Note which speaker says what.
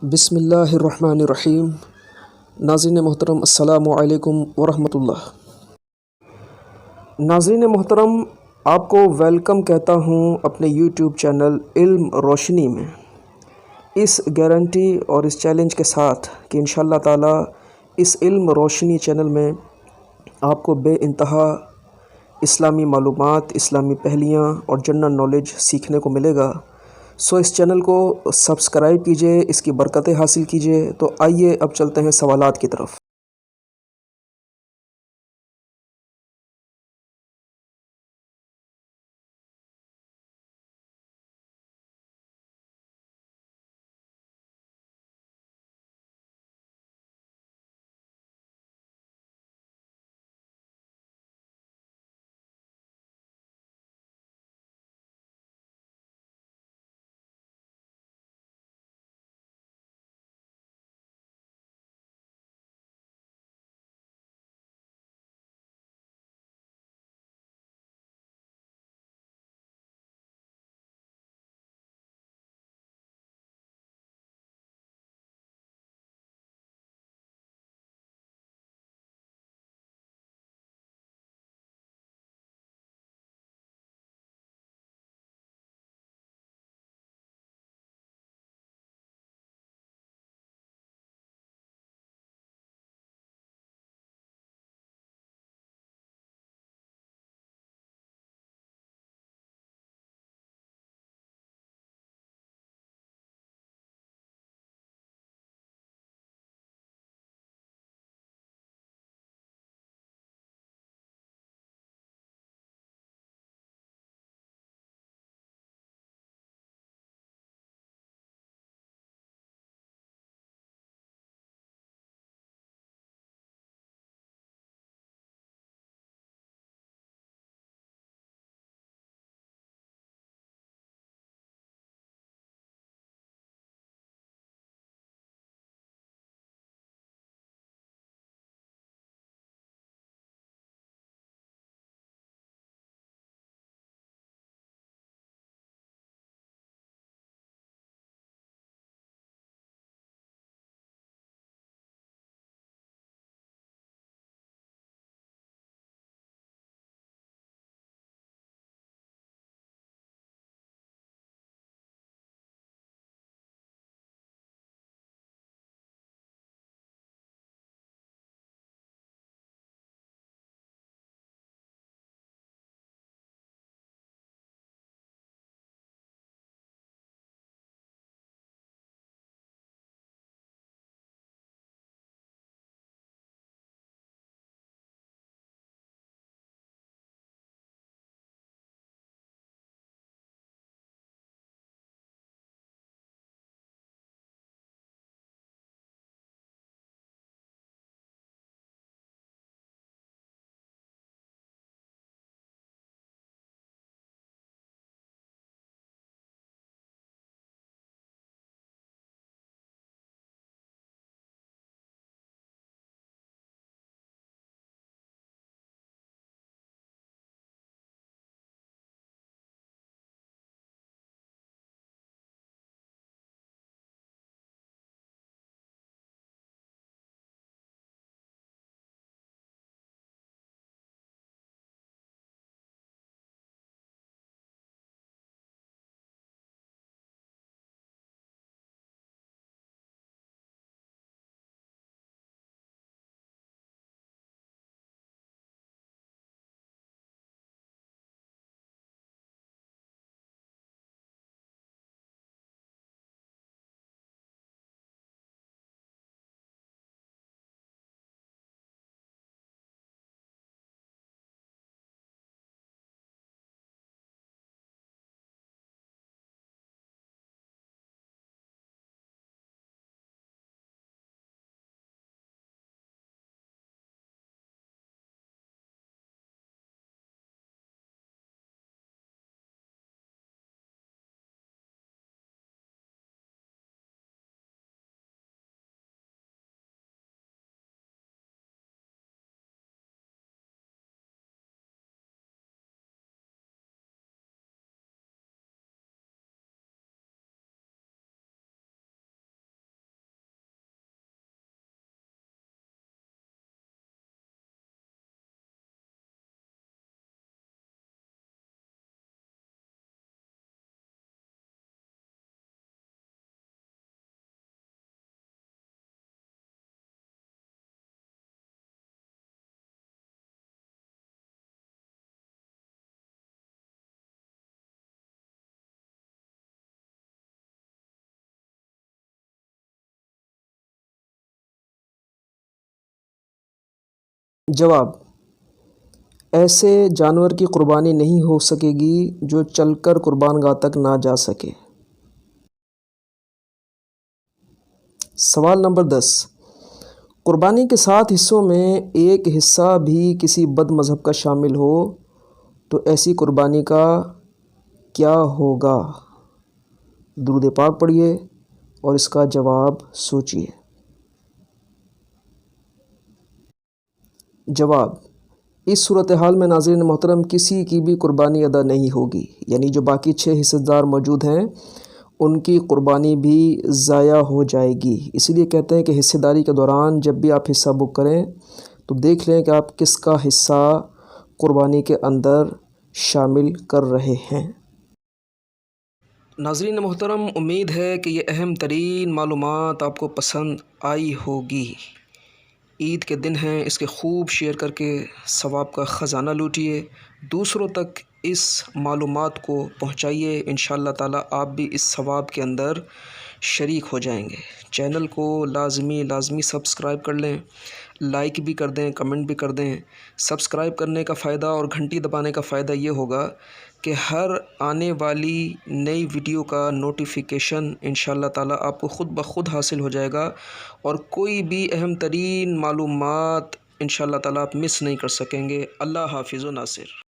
Speaker 1: بسم اللہ الرحمن الرحیم۔ ناظرین محترم، السلام علیکم ورحمۃ اللہ۔ ناظرین محترم، آپ کو ویلکم کہتا ہوں اپنے یوٹیوب چینل علم روشنی میں، اس گارنٹی اور اس چیلنج کے ساتھ کہ انشاءاللہ تعالی اس علم روشنی چینل میں آپ کو بے انتہا اسلامی معلومات، اسلامی پہلیاں اور جنرل نالج سیکھنے کو ملے گا۔ سو اس چینل کو سبسکرائب کیجئے، اس کی برکتیں حاصل کیجئے۔ تو آئیے اب چلتے ہیں سوالات کی طرف۔ جواب: ایسے جانور کی قربانی نہیں ہو سکے گی جو چل کر قربان گاہ تک نہ جا سکے۔ سوال نمبر 10، قربانی کے 7 حصوں میں ایک حصہ بھی کسی بد مذہب کا شامل ہو تو ایسی قربانی کا کیا ہوگا؟ درود پاک پڑھیے اور اس کا جواب سوچیے۔ جواب: اس صورتحال میں ناظرین محترم کسی کی بھی قربانی ادا نہیں ہوگی، یعنی جو باقی 6 حصص دار موجود ہیں ان کی قربانی بھی ضائع ہو جائے گی۔ اسی لیے کہتے ہیں کہ حصہ داری کے دوران جب بھی آپ حصہ بک کریں تو دیکھ لیں کہ آپ کس کا حصہ قربانی کے اندر شامل کر رہے ہیں۔ ناظرین محترم، امید ہے کہ یہ اہم ترین معلومات آپ کو پسند آئی ہوگی۔ عید کے دن ہیں، اس کے خوب شیئر کر کے ثواب کا خزانہ لوٹیے، دوسروں تک اس معلومات کو پہنچائیے۔ انشاءاللہ تعالیٰ آپ بھی اس ثواب کے اندر شریک ہو جائیں گے۔ چینل کو لازمی سبسکرائب کر لیں، لائک بھی کر دیں، کمنٹ بھی کر دیں۔ سبسکرائب کرنے کا فائدہ اور گھنٹی دبانے کا فائدہ یہ ہوگا کہ ہر آنے والی نئی ویڈیو کا نوٹیفیکیشن انشاءاللہ تعالیٰ آپ کو خود بخود حاصل ہو جائے گا اور کوئی بھی اہم ترین معلومات انشاءاللہ تعالیٰ آپ مس نہیں کر سکیں گے۔ اللہ حافظ و ناصر۔